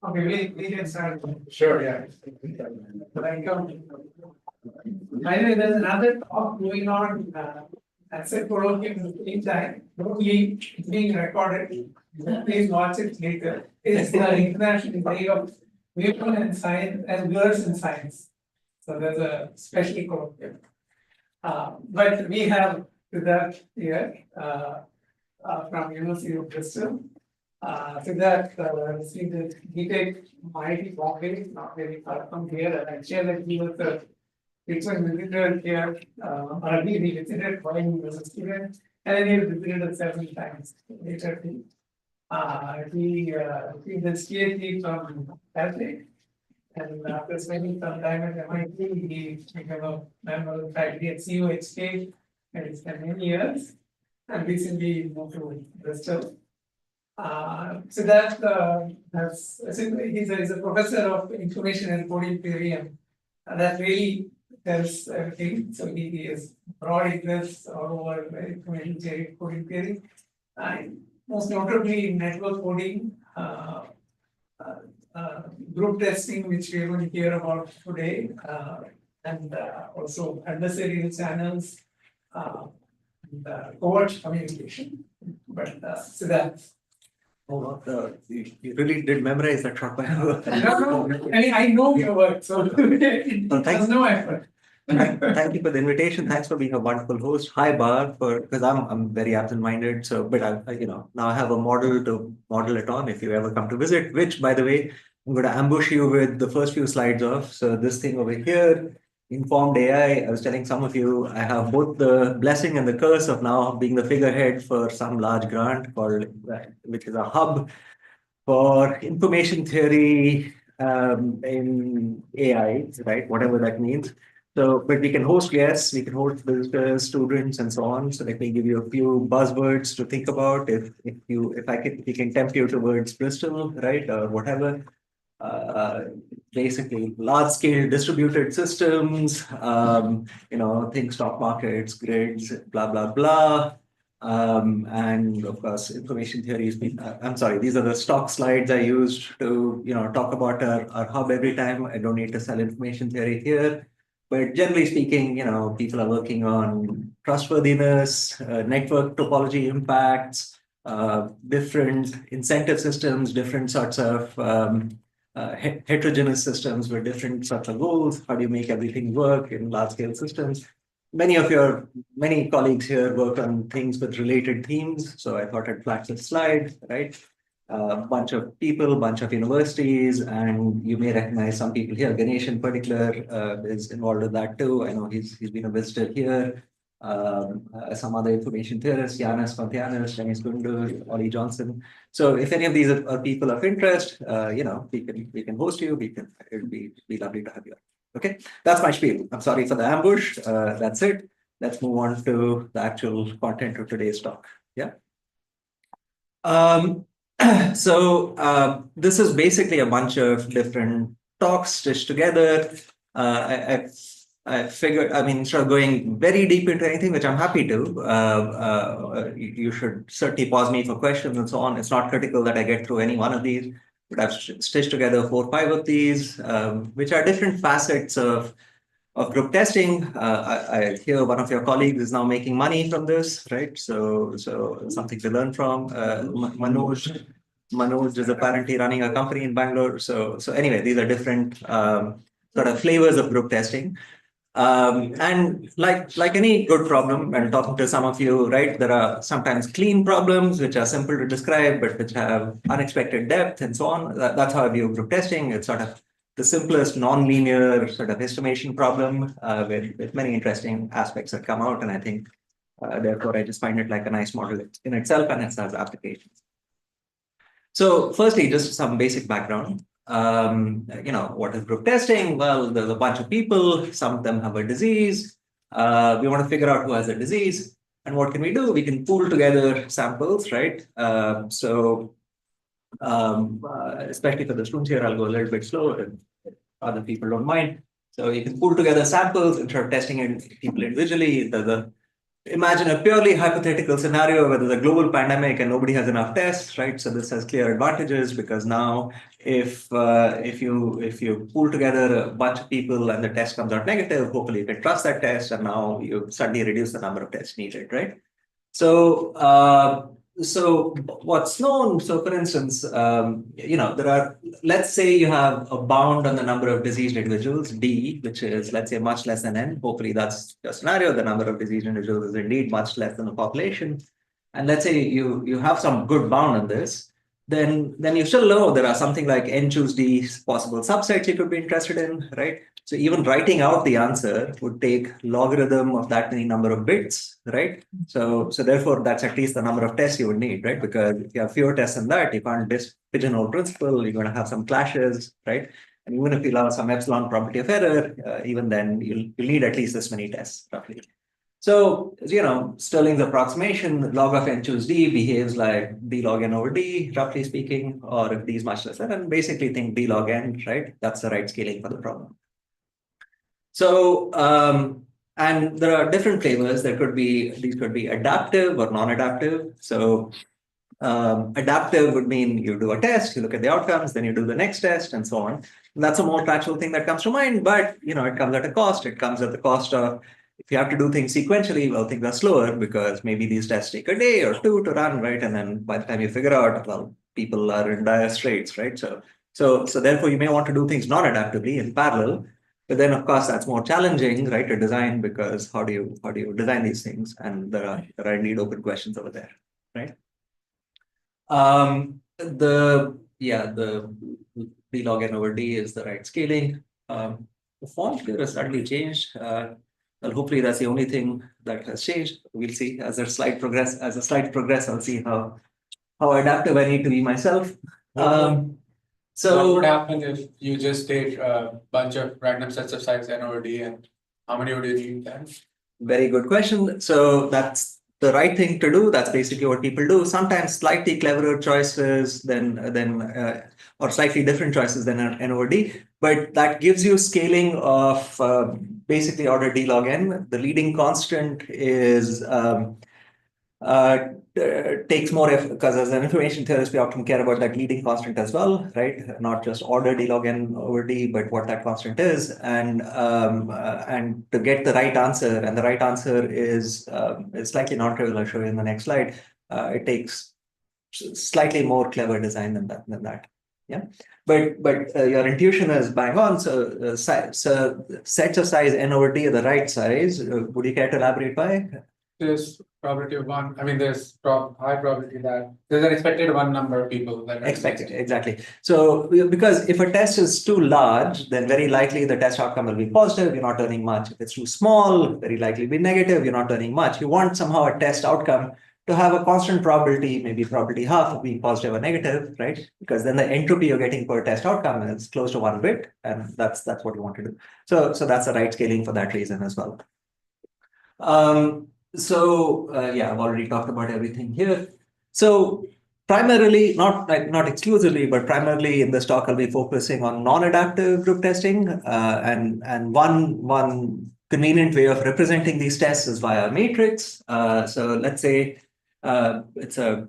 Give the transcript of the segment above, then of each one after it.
Okay, we can start. Sure, yeah. Like, by the way, there's another talk going on. That's a colloquium in time. Totally being recorded. Please watch it later. It's the International Day of Women and Science and Girls in Science. So there's a special colloquium. But we have Sidharth here from University of Bristol. Sidharth received a B.Tech IIT Bombay, not very far from here, and I share that he was a frequent visitor here. Early he visited while he was a student, and then he visited us several times later. He received his PhD from CalTech, and after spending some time at MIT, he became a member of faculty at CUHK, and he spent many years, and recently moved to Bristol. So that he's a professor of information and coding theory, and that really tells everything. So he is broad interests all over information theory, coding theory, most notably in network coding, group testing, which we are going to hear about today, and also adversarial channels, and covert communication. But so that's. Oh, you really did memorize that short by heart. No, I mean, I know your work, so there's no effort. Thank you for the invitation. Thanks for being a wonderful host. Hi, Bar, because I'm very absent-minded. So, but now I have a model to model it on if you ever come to visit. Which, by the way, I'm going to ambush you with the first few slides of. So this thing over here. Informed AI, I was telling some of you, I have both the blessing and the curse of now being the figurehead for some large grant called, which is a hub for information theory in AI, right? Whatever that means. So, but we can host guests, we can host visitors, students, and so on. So let me give you a few buzzwords to think about. If we can tempt you towards Bristol, right, or whatever. Basically large-scale distributed systems, think stock markets, grids, blah, blah, blah. And of course, information theories. I'm sorry, these are the stock slides I used to, talk about our hub every time. I don't need to sell information theory here. But generally speaking, people are working on trustworthiness, network topology impacts, different incentive systems, different sorts of heterogeneous systems with different sorts of goals. How do you make everything work in large scale systems? Many colleagues here work on things with related themes. So I thought I'd flash this slide, right? A bunch of people, bunch of universities, and you may recognize some people here. Ganesh in particular is involved in that too. I know he's been a visitor here. Some other information theorists, Yanis Fontianis, Dennis Gundur, Ollie Johnson. So if any of these are people of interest, we can host you. It'd be lovely to have you. Okay, that's my spiel. I'm sorry for the ambush. That's it. Let's move on to the actual content of today's talk. Yeah. So this is basically a bunch of different talks stitched together. I figured, instead of going very deep into anything, which I'm happy to, you should certainly pause me for questions and so on. It's not critical that I get through any one of these, but I've stitched together 4 or 5 of these, which are different facets of group testing. I hear one of your colleagues is now making money from this, right? So something to learn from. Manoj is apparently running a company in Bangalore. So anyway, these are different sort of flavors of group testing. And like any good problem, and talking to some of you, right, there are sometimes clean problems which are simple to describe, but which have unexpected depth and so on. That's how I view group testing. It's sort of the simplest non-linear sort of estimation problem with many interesting aspects that come out. And I think, therefore, I just find it like a nice model in itself and it has applications. So firstly, just some basic background. What is group testing? Well, there's a bunch of people, some of them have a disease. We want to figure out who has a disease. And what can we do? We can pool together samples, right? Especially for the students here, I'll go a little bit slow if other people don't mind. So you can pool together samples instead of testing people individually. Imagine a purely hypothetical scenario where there's a global pandemic and nobody has enough tests, right? So this has clear advantages because now if you pool together a bunch of people and the test comes out negative, hopefully you can trust that test, and now you suddenly reduce the number of tests needed, right? So so what's known, so for instance, there are, let's say you have a bound on the number of diseased individuals, D, which is, let's say, much less than N. Hopefully that's the scenario. The number of diseased individuals is indeed much less than the population. And let's say you have some good bound on this, then you still know there are something like N choose D possible subsets you could be interested in, right? So even writing out the answer would take logarithm of that many number of bits, right? So therefore, that's at least the number of tests you would need, right? Because if you have fewer tests than that, you can't pigeonhole principle. You're going to have some clashes, right? And even if you allow some epsilon probability of error, even then you'll need at least this many tests, roughly. So, Stirling's approximation, log of n choose d behaves like d log n over d, roughly speaking, or if d is much less than, and basically think d log n, right? That's the right scaling for the problem. So, and there are different flavors. These could be adaptive or non-adaptive. So, adaptive would mean you do a test, you look at the outcomes, then you do the next test, and so on. And that's a more natural thing that comes to mind, but it comes at a cost. It comes at the cost of, if you have to do things sequentially, well, things are slower because maybe these tests take a day or two to run, right? And then by the time you figure out, well, people are in dire straits, right? So therefore, you may want to do things non-adaptively in parallel. But then, of course, that's more challenging, right, to design, because how do you design these things? And there are indeed open questions over there, right? The d log n over d is the right scaling. The font here has slightly changed. Well, hopefully that's the only thing that has changed. We'll see as the slide progress. I'll see how adaptive I need to be myself. So what would happen if you just take a bunch of random sets of size n over d, and how many would you need then? Very good question. So that's the right thing to do. That's basically what people do. Sometimes slightly cleverer choices or slightly different choices than n over d, but that gives you scaling of basically order d log n. The leading constant is takes more effort, because as an information theorist, we often care about that leading constant as well, right? Not just order d log n over d, but what that constant is, and to get the right answer, and the right answer is slightly non-trivial. I'll show you in the next slide. It takes slightly more clever design than that. Yeah, but your intuition is bang on. So sets of size n over d are the right size. Would you care to elaborate by? There's probability of one. I mean, there's high probability that there's an expected one number of people that are expected, exactly. So because if a test is too large, then very likely the test outcome will be positive. You're not earning much. If it's too small, very likely be negative. You're not earning much. You want somehow a test outcome to have a constant probability, maybe probability half of being positive or negative, right? Because then the entropy you're getting per test outcome is close to 1 bit, and that's what you want to do. So that's the right scaling for that reason as well. Yeah, I've already talked about everything here. So primarily, not exclusively, but primarily in this talk, I'll be focusing on non-adaptive group testing, and one convenient way of representing these tests is via a matrix. So let's say it's a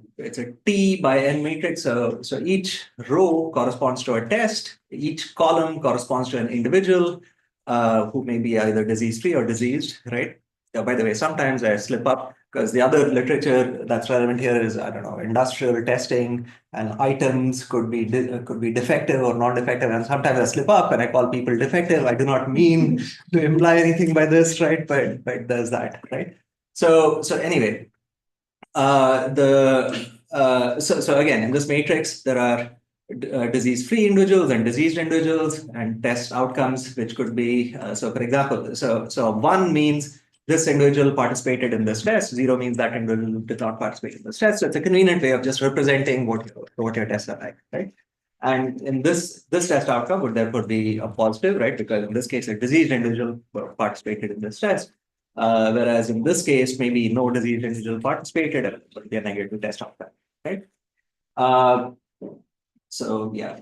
T by N matrix. So each row corresponds to a test. Each column corresponds to an individual who may be either disease-free or diseased, right? By the way, sometimes I slip up because the other literature that's relevant here is, I don't know, industrial testing, and items could be defective or non-defective. And sometimes I slip up and I call people defective. I do not mean to imply anything by this, right? But there's that, right? So anyway, so again, in this matrix, there are disease-free individuals and diseased individuals, and test outcomes, which could be, so for example, so 1 means this individual participated in this test, 0 means that individual did not participate in this test. So it's a convenient way of just representing what your tests are like, right? And in this test outcome would therefore be a positive, right? Because in this case, a diseased individual participated in this test. Whereas in this case, maybe no diseased individual participated, and it would be a negative test outcome, right? So yeah.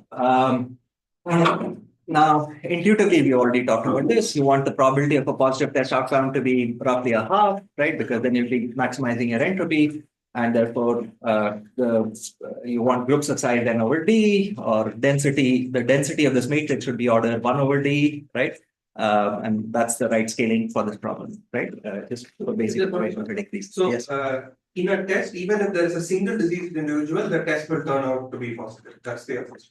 Now, intuitively, we already talked about this. You want the probability of a positive test outcome to be roughly a half, right? Because then you'll be maximizing your entropy, and therefore you want groups of size n over d, or density. The density of this matrix should be order 1 over d, right? And that's the right scaling for this problem, right? Just for basic information to predict these. So, Yes. in a test, even if there is a single diseased individual, the test will turn out to be positive. That's the approach.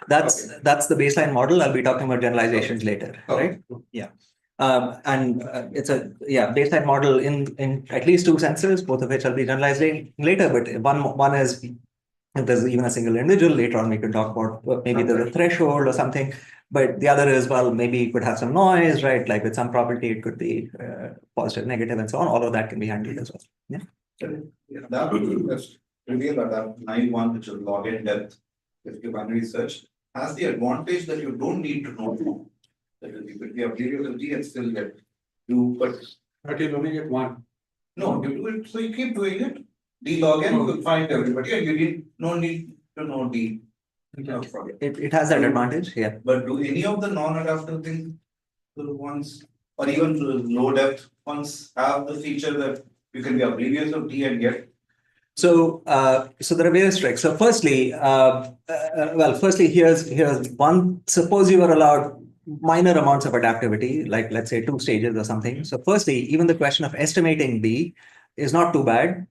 That's the baseline model. I'll be talking about generalizations later, right? Yeah. And it's a baseline model in at least two senses, both of which I'll be generalizing later. But one is if there's even a single individual. Later on, we can talk about maybe there's a threshold or something. But the other is, well, maybe you could have some noise, right? Like with some probability, it could be positive, negative, and so on. All of that can be handled as well. Yeah. That would be just reveal that 9-1, which is log n depth, if you binary search, has the advantage that you don't need to know. That you could be a variability and still get two, But you'll only get one. no, you do it, so you keep doing it. D log n will find everybody, and you no need to know D. It has that advantage, yeah. But do any of the non-adaptive things, the ones, or even the low depth ones, have the feature that you can be oblivious of D and get? So, so there are various tricks. So, firstly, here's one. Suppose you were allowed minor amounts of adaptivity, like let's say 2 stages or something. So, firstly, even the question of estimating D is not too bad.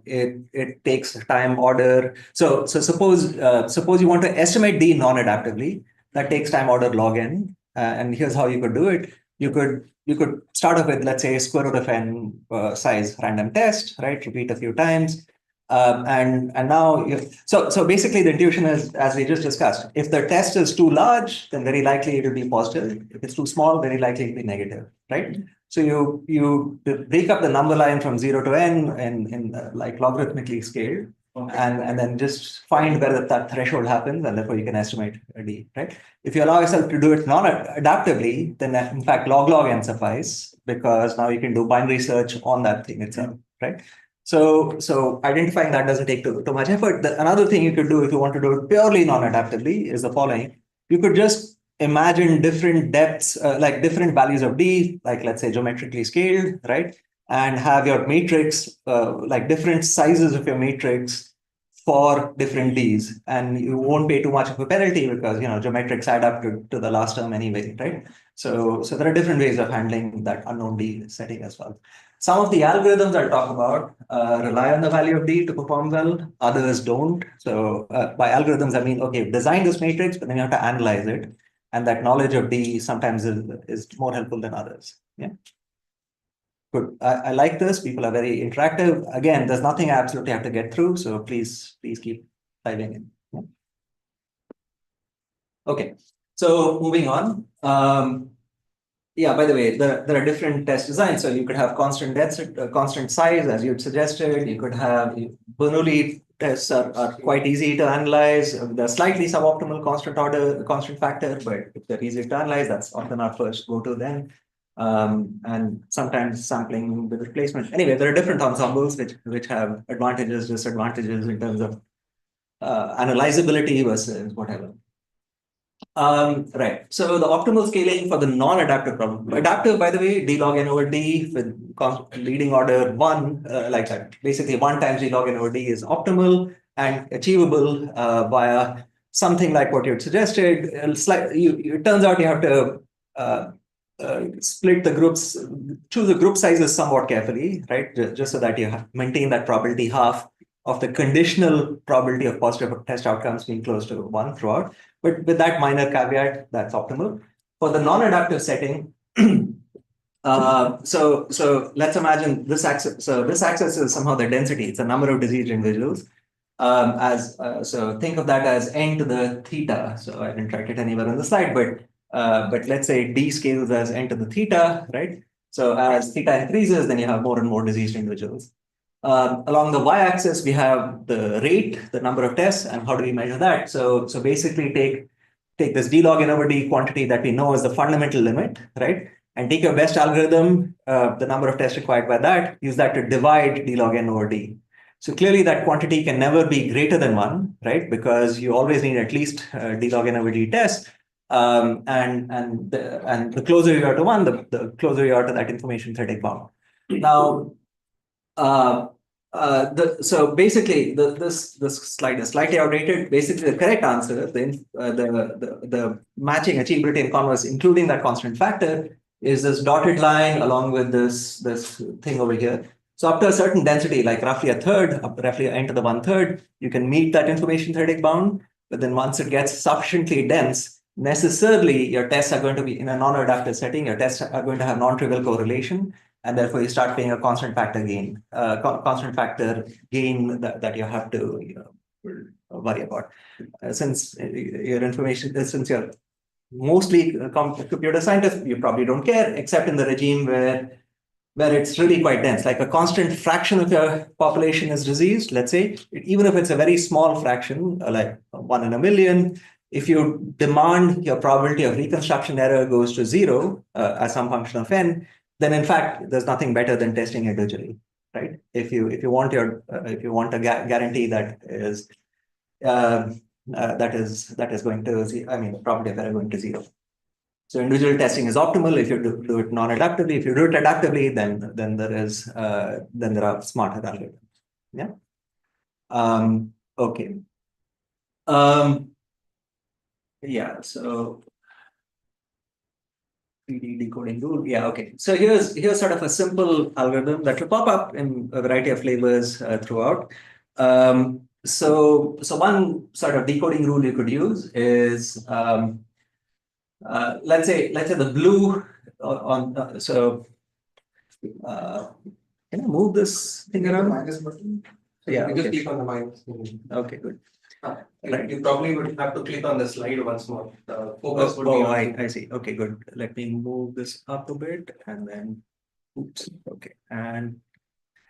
It takes time order. So suppose you want to estimate D non-adaptively. That takes time order log n. And here's how you could do it. You could start off with, let's say, square root of n size random test, right? Repeat a few times. And now, so basically the intuition is, as we just discussed, if the test is too large, then very likely it will be positive. If it's too small, very likely it will be negative, right? So you break up the number line from 0 to n in like logarithmically scaled, and then just find where that threshold happens, and therefore you can estimate a D, right? If you allow yourself to do it non-adaptively, then in fact log n suffice, because now you can do binary search on that thing itself, right? So identifying that doesn't take too much effort. Another thing you could do if you want to do it purely non-adaptively is the following. You could just imagine different depths, like different values of D, like let's say geometrically scaled, right? And have your matrix, like different sizes of your matrix for different Ds. And you won't pay too much of a penalty because, geometrics add up to the last term anyway, right? So there are different ways of handling that unknown D setting as well. Some of the algorithms I'll talk about rely on the value of D to perform well, others don't. So by algorithms, I mean, okay, design this matrix, but then you have to analyze it. And that knowledge of D sometimes is more helpful than others. Yeah. Good. I like this. People are very interactive. Again, there's nothing I absolutely have to get through. So please keep diving in. Yeah. Okay. So moving on. Yeah, by the way, there are different test designs. So you could have constant density, constant size, as you'd suggested. You could have Bernoulli tests are quite easy to analyze. They're slightly suboptimal constant factor, but if they're easy to analyze, that's often our first go-to then. And sometimes sampling with replacement. Anyway, there are different ensembles which have advantages, disadvantages in terms of analyzability versus whatever. Right. So the optimal scaling for the non-adaptive problem. Adaptive, by the way, d log n over d with leading order 1, like that. Basically, 1 times d log n over d is optimal and achievable via something like what you had suggested. It turns out you have to split the groups, choose the group sizes somewhat carefully, right? Just so that you maintain that probability half of the conditional probability of positive test outcomes being close to 1 throughout. But with that minor caveat, that's optimal. For the non-adaptive setting, so let's imagine this axis. So this axis is somehow the density. It's the number of diseased individuals. So think of that as n to the theta. So I didn't write it anywhere on the slide, but let's say d scales as n to the theta, right? So as theta increases, then you have more and more diseased individuals. Along the y-axis, we have the rate, the number of tests, and how do we measure that? So basically take this d log n over d quantity that we know is the fundamental limit, right? And take your best algorithm, the number of tests required by that, use that to divide d log n over d. So clearly that quantity can never be greater than 1, right? Because you always need at least d log n over d tests. And the closer you are to one, the closer you are to that information theoretic bound. Now, so basically, this slide is slightly outdated. Basically, the correct answer, the matching achievability and converse, including that constant factor, is this dotted line along with this thing over here. So up to a certain density, like roughly a third, roughly n to the 1/3, you can meet that information theoretic bound. But then once it gets sufficiently dense, necessarily your tests are going to be in a non-reductive setting. Your tests are going to have non-trivial correlation. And therefore, you start paying a constant factor gain, that you have to worry about. Since you're mostly a computer scientist, you probably don't care, except in the regime where it's really quite dense. Like a constant fraction of your population is diseased, let's say, even if it's a very small fraction, like 1 in a million, if you demand your probability of reconstruction error goes to 0 as some function of n, then in fact, there's nothing better than testing individually, right? If you want a guarantee that is going to, I mean, probability of error going to 0. So individual testing is optimal if you do it non-adaptively. If you do it adaptively, then there are smarter algorithms. Yeah. Okay. Yeah. So 3D decoding rule. Yeah. Okay. So here's sort of a simple algorithm that will pop up in a variety of flavors throughout. So one sort of decoding rule you could use is let's say the blue on can I move this thing around? Minus button. Yeah, you just okay. click on the minus. Okay, good. You probably would have to click on the slide once more. The focus would be on. I see. Okay, good. Let me move this up a bit and then, oops. Okay, and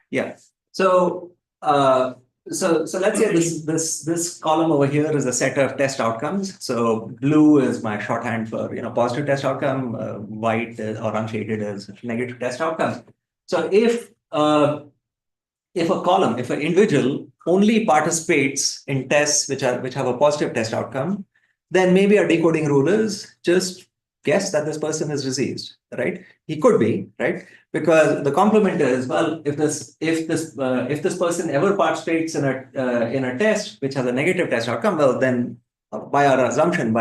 yeah. So let's say this column over here is a set of test outcomes. So blue is my shorthand for positive test outcome. White or unshaded is negative test outcome. So if an individual only participates in tests which have a positive test outcome, then maybe a decoding rule is just guess that this person is diseased, right? He could be, right? Because the complement is, well, if this person ever participates in a test which has a negative test outcome, well, then by our assumption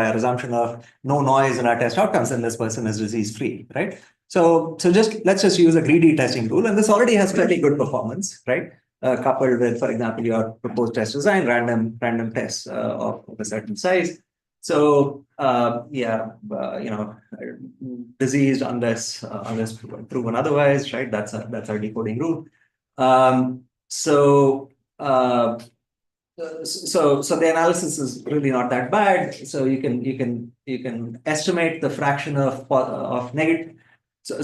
of no noise in our test outcomes, then this person is disease free, right? So let's just use a greedy testing rule, and this already has fairly good performance, right? Coupled with, for example, your proposed test design, random tests of a certain size. So diseased unless proven otherwise, right? That's our decoding rule. So the analysis is really not that bad. So you can estimate the fraction of negative. So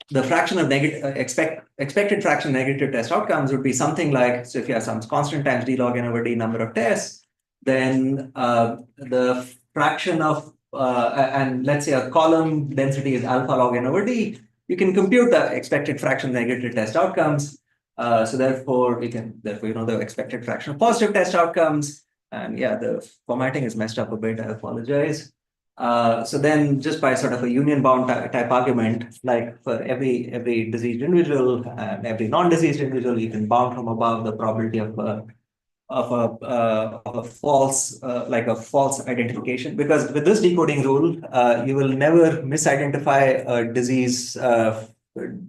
the fraction of expected fraction of negative test outcomes would be something like, so if you have some constant times d log n over d number of tests, then the fraction of and let's say a column density is alpha log n over d, you can compute the expected fraction of negative test outcomes. So therefore the expected fraction of positive test outcomes. And yeah, the formatting is messed up a bit. I apologize. So then just by sort of a union bound type argument, like for every diseased individual and every non-diseased individual, you can bound from above the probability of a false identification. Because with this decoding rule, you will never misidentify a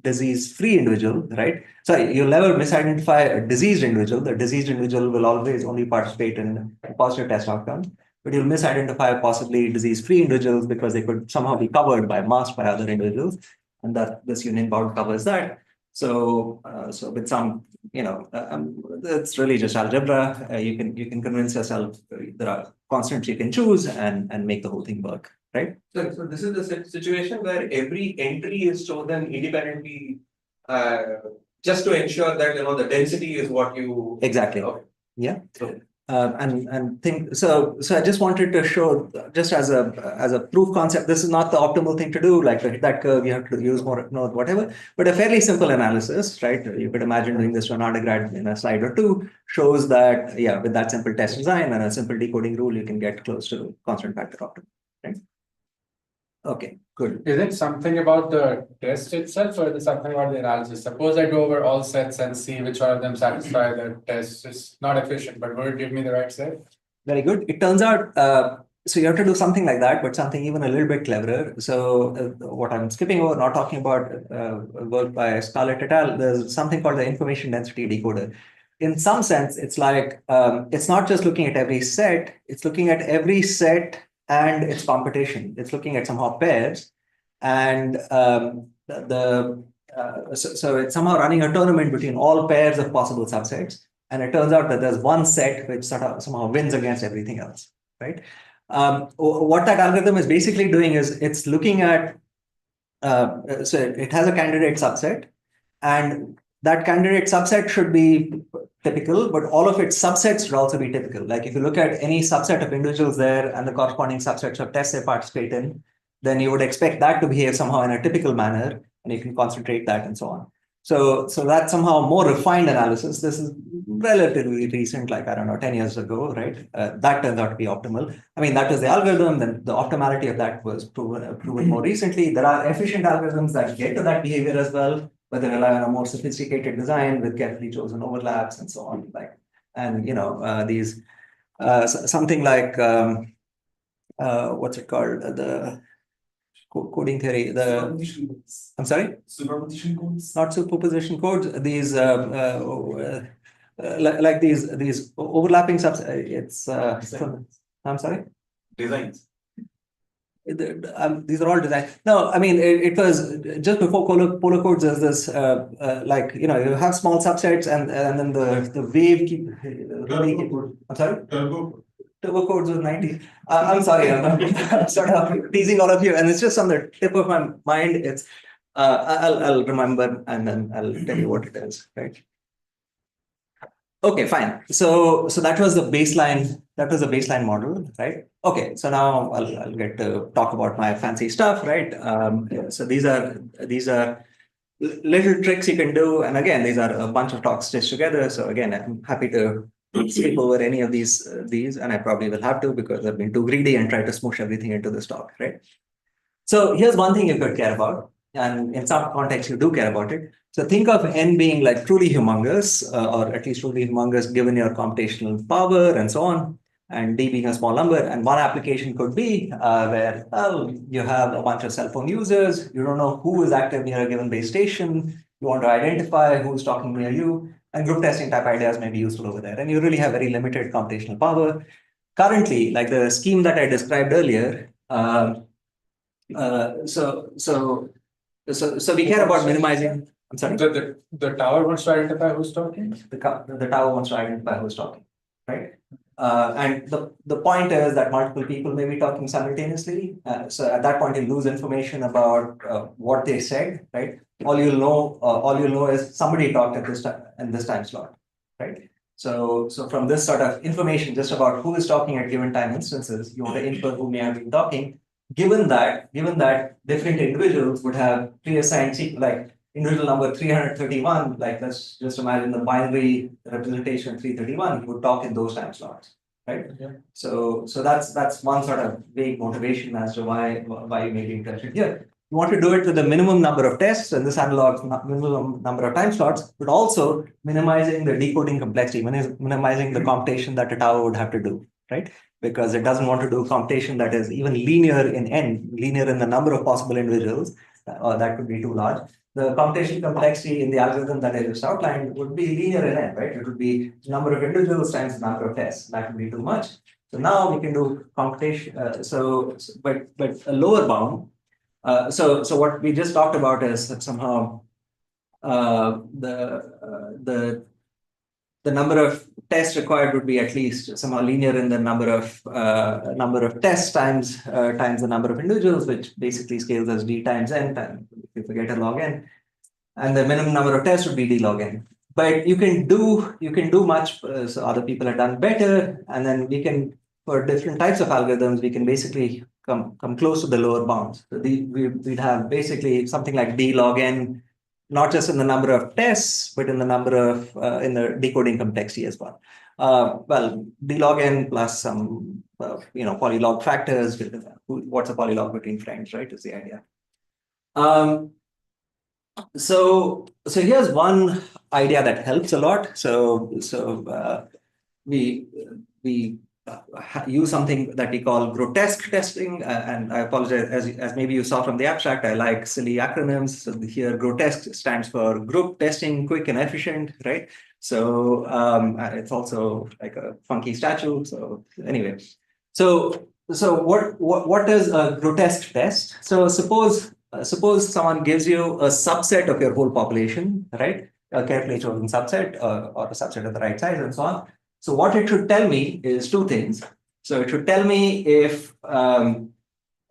disease-free individual, right? Sorry, you'll never misidentify a diseased individual. The diseased individual will always only participate in a positive test outcome. But you'll misidentify possibly disease-free individuals because they could somehow be covered masked by other individuals, and that this union bound covers that. So with some, it's really just algebra. You can convince yourself there are constants you can choose and make the whole thing work, right? So this is the situation where every entry is chosen independently, just to ensure that the density is what you exactly. Okay. Yeah. So and think so. So I just wanted to show just as a proof concept. This is not the optimal thing to do. Like to hit that curve, you have to use more node, whatever. But a fairly simple analysis, right? You could imagine doing this to an undergrad in a slide or two. Shows that yeah, with that simple test design and a simple decoding rule, you can get close to constant factor optimal. Right? Okay, good. Is it something about the test itself, or is it something about the analysis? Suppose I go over all sets and see which one of them satisfy the test. It's not efficient, but would it give me the right set? Very good. It turns out, so you have to do something like that, but something even a little bit cleverer. So what I'm skipping over, not talking about work by Scarlett et al., there's something called the information density decoder. In some sense, it's like, it's not just looking at every set, it's looking at every set and its computation. It's looking at somehow pairs, and so it's somehow running a tournament between all pairs of possible subsets. And it turns out that there's one set which sort of somehow wins against everything else, right? What that algorithm is basically doing is it's looking at, so it has a candidate subset, and that candidate subset should be typical, but all of its subsets should also be typical. Like if you look at any subset of individuals there and the corresponding subsets of tests they participate in, then you would expect that to behave somehow in a typical manner, and you can concentrate that and so on. So that's somehow more refined analysis. This is relatively recent, like, I don't know, 10 years ago, right? That turns out to be optimal. I mean, that was the algorithm, then the optimality of that was proven more recently. There are efficient algorithms that get to that behavior as well, but they rely on a more sophisticated design with carefully chosen overlaps and so on. Like, and these something like what's it called? The coding theory. I'm sorry. Superposition codes. Not superposition codes. These like these overlapping subs. It's I'm sorry. Designs. These are all designed. No, I mean it was just before polar codes. There's this like you have small subsets and then the wave keep. I'm sorry. Turbo codes was 90. I'm sorry, I'm sort of teasing all of you, and it's just on the tip of my mind. It's I'll remember and then I'll tell you what it is, right? Okay, fine. So that was the baseline. That was the baseline model, right? Okay, so now I'll get to talk about my fancy stuff, right? So these are little tricks you can do, and again, these are a bunch of talks stitched together. So again, I'm happy to skip over any of these, and I probably will have to because I've been too greedy and tried to smoosh everything into this talk, right? So here's one thing you could care about, and in some contexts you do care about it. So think of n being like truly humongous, or at least truly humongous given your computational power and so on, and d being a small number. And one application could be where you have a bunch of cell phone users, you don't know who is active near a given base station, you want to identify who's talking near you, and group testing type ideas may be useful over there. And you really have very limited computational power. Currently, like the scheme that I described earlier, so we care about minimizing. I'm sorry. The tower wants to identify who's talking. The tower wants to identify who's talking, right? And the point is that multiple people may be talking simultaneously. So at that point, you lose information about what they said, right? All you'll know is somebody talked at this time in this time slot, right? So from this sort of information just about who is talking at given time instances, you want to infer who may have been talking. Given that different individuals would have pre-assigned like individual number 331, like let's just imagine the binary representation 331 would talk in those time slots, right? Yeah. So that's one sort of vague motivation as to why you may be interested here. You want to do it with the minimum number of tests, and this analogs minimum number of time slots, but also minimizing the decoding complexity, minimizing the computation that a tower would have to do, right? Because it doesn't want to do computation that is even linear in n, linear in the number of possible individuals, or that could be too large. The computation complexity in the algorithm that I just outlined would be linear in n, right? It would be the number of individuals times the number of tests. That would be too much. So now we can do computation. But a lower bound. So what we just talked about is that somehow the number of tests required would be at least somehow linear in the number of tests times the number of individuals, which basically scales as d times n, if you forget a log n, and the minimum number of tests would be d log n. but you can do much. So other people have done better, and then we can, for different types of algorithms, we can basically come close to the lower bounds. So we'd have basically something like d log n, not just in the number of tests, but in the number of in the decoding complexity as well. Well, d log n plus some polylog factors. What's a polylog between friends, right? Is the idea. So here's one idea that helps a lot. We use something that we call grotesque testing, and I apologize, as maybe you saw from the abstract, I like silly acronyms. So here, grotesque stands for group testing, quick and efficient, right? So it's also like a funky statue. So anyway, so what is a grotesque test? So suppose someone gives you a subset of your whole population, right? A carefully chosen subset or a subset of the right size and so on. So what it should tell me is two things. So it should tell me if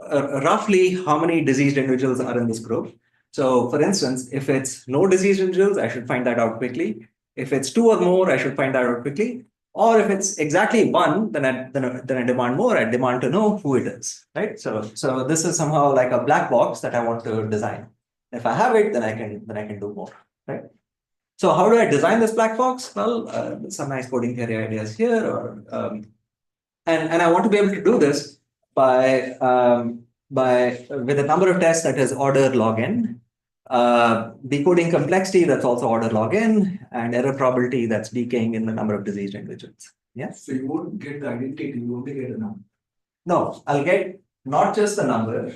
roughly how many diseased individuals are in this group. So for instance, if it's no diseased individuals, I should find that out quickly. If it's two or more, I should find that out quickly. Or if it's exactly one, then I demand more. I demand to know who it is, right? So this is somehow like a black box that I want to design. If I have it, then I can do more, right? So how do I design this black box? Well, some nice coding theory ideas here, and I want to be able to do this by with a number of tests that is order log n, decoding complexity that's also order log n, and error probability that's decaying in the number of diseased individuals. Yeah. So you won't get the identity, you only get a number. No, I'll get not just the number,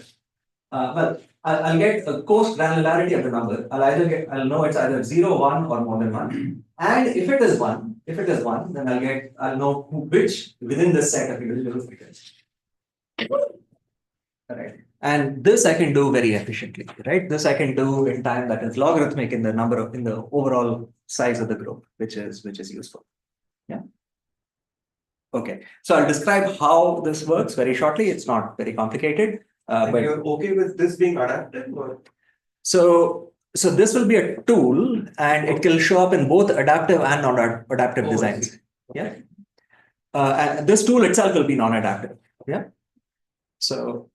but I'll get a coarse granularity of the number. I'll know it's either 0, 1, or more than 1. And if it is 1, then I'll know which within this set of individuals it is. Right. And this I can do very efficiently, right? This I can do in time that is logarithmic in the overall size of the group, which is useful. Yeah. Okay. So I'll describe how this works very shortly. It's not very complicated. But you're okay with this being adaptive? Or? So this will be a tool, and it will show up in both adaptive and non-adaptive designs. Yeah. And this tool itself will be non-adaptive. Yeah. So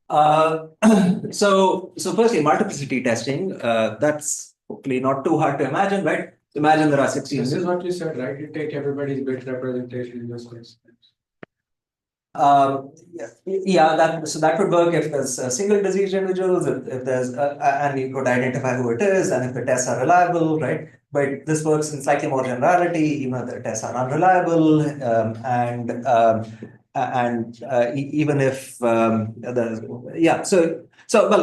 firstly, multiplicity testing. That's hopefully not too hard to imagine, right? Imagine there are 16. This is what you said, right? You take everybody's bit representation in this case. Yeah, that would work if there's single diseased individuals, if there's and you could identify who it is, and if the tests are reliable, right? But this works in slightly more generality, even if the tests are unreliable, even if well,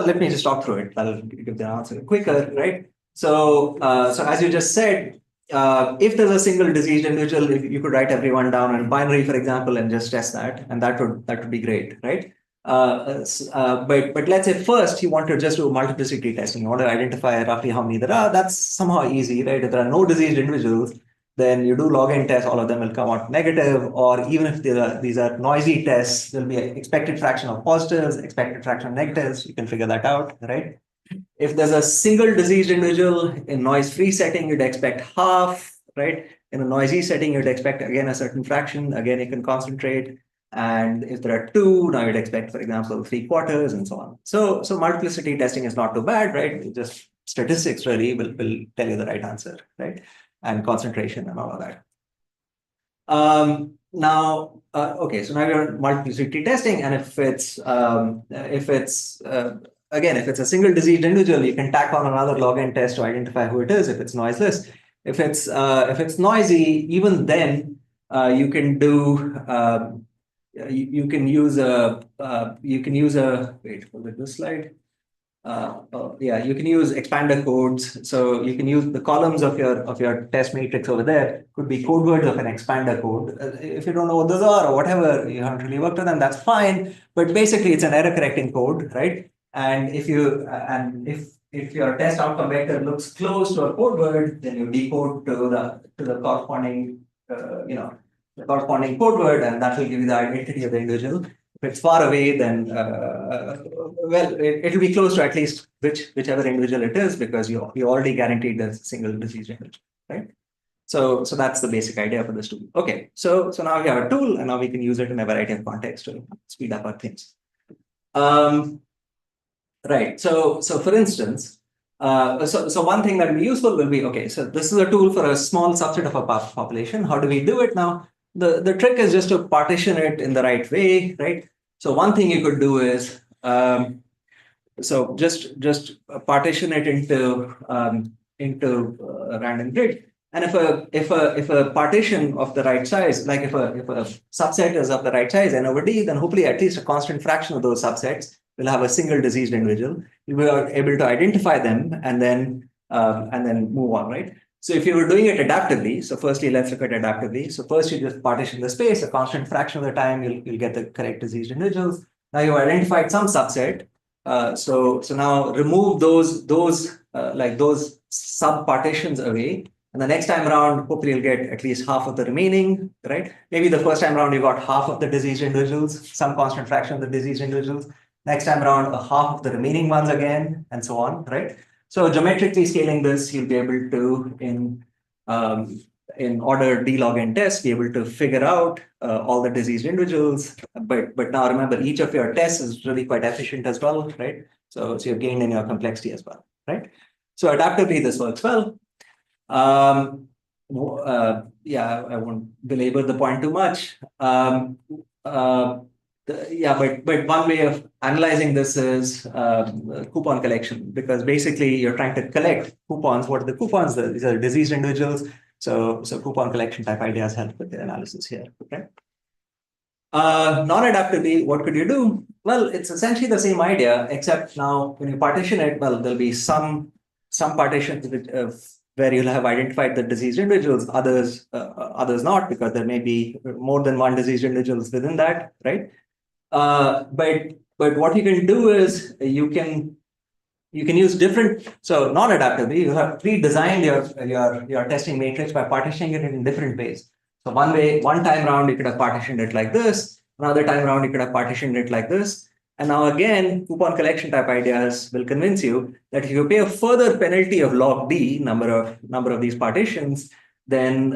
let me just talk through it. I'll give the answer quicker, right? So as you just said, if there's a single diseased individual, if you could write everyone down in binary, for example, and just test that, and that would be great, right? But let's say first you want to just do multiplicity testing. You want to identify roughly how many there are. That's somehow easy, right? If there are no diseased individuals, then you do log n tests, all of them will come out negative, or even if these are noisy tests, there'll be an expected fraction of positives, expected fraction of negatives. You can figure that out, right? If there's a single diseased individual in noise-free setting, you'd expect half, right? In a noisy setting, you'd expect, again, a certain fraction. Again, you can concentrate. And if there are two, now you'd expect, for example, 3/4 and so on. So multiplicity testing is not too bad, right? Just statistics really will tell you the right answer, right? And concentration and all of that. Okay, so now you're multiplicity testing, and if it's a single diseased individual, you can tack on another log n test to identify who it is if it's noiseless. If it's noisy, even then you can do you can use a wait, was it this slide? You can use expander codes. So you can use the columns of your test matrix over there could be code words of an expander code. If you don't know what those are or whatever, you haven't really worked with them, that's fine. But basically, it's an error correcting code, right? And if your test outcome vector looks close to a code word, then you decode to the corresponding the corresponding code word, and that will give you the identity of the individual. If it's far away, then well, it'll be close to at least whichever individual it is, because you already guaranteed there's a single diseased individual, right? So that's the basic idea for this tool. Okay, so now we have a tool, and now we can use it in a variety of contexts to speed up our things. Right. So for instance, so one thing that will be useful will be, okay, so this is a tool for a small subset of a population. How do we do it now? The trick is just to partition it in the right way, right? So one thing you could do is, so just partition it into a random grid. And if a partition of the right size, like if a subset is of the right size n over d, then hopefully at least a constant fraction of those subsets will have a single diseased individual. You will be able to identify them and then move on, right? So if you were doing it adaptively, so firstly, let's look at adaptively. So first you just partition the space, a constant fraction of the time, you'll get the correct diseased individuals. Now you've identified some subset. So now remove those sub partitions away. And the next time around, hopefully you'll get at least half of the remaining, right? Maybe the first time around, you got half of the diseased individuals, some constant fraction of the diseased individuals. Next time around, a half of the remaining ones again, and so on, right? So geometrically scaling this, you'll be able to, in order d log n tests, be able to figure out all the diseased individuals. But now remember, each of your tests is really quite efficient as well, right? So you're gained in your complexity as well, right? So adaptively, this works well. Yeah, I won't belabor the point too much. But one way of analyzing this is coupon collection, because basically you're trying to collect coupons. What are the coupons? These are diseased individuals. So coupon collection type ideas help with the analysis here. Okay. Non-adaptively, what could you do? Well, it's essentially the same idea, except now when you partition it, well, there'll be some partitions where you'll have identified the diseased individuals, others not, because there may be more than one diseased individuals within that, right? But what you can do is you can use different. So non-adaptively, you have pre-designed your testing matrix by partitioning it in different ways. So one time around, you could have partitioned it like this. Another time around, you could have partitioned it like this. And now again, coupon collection type ideas will convince you that if you pay a further penalty of log d, number of these partitions, then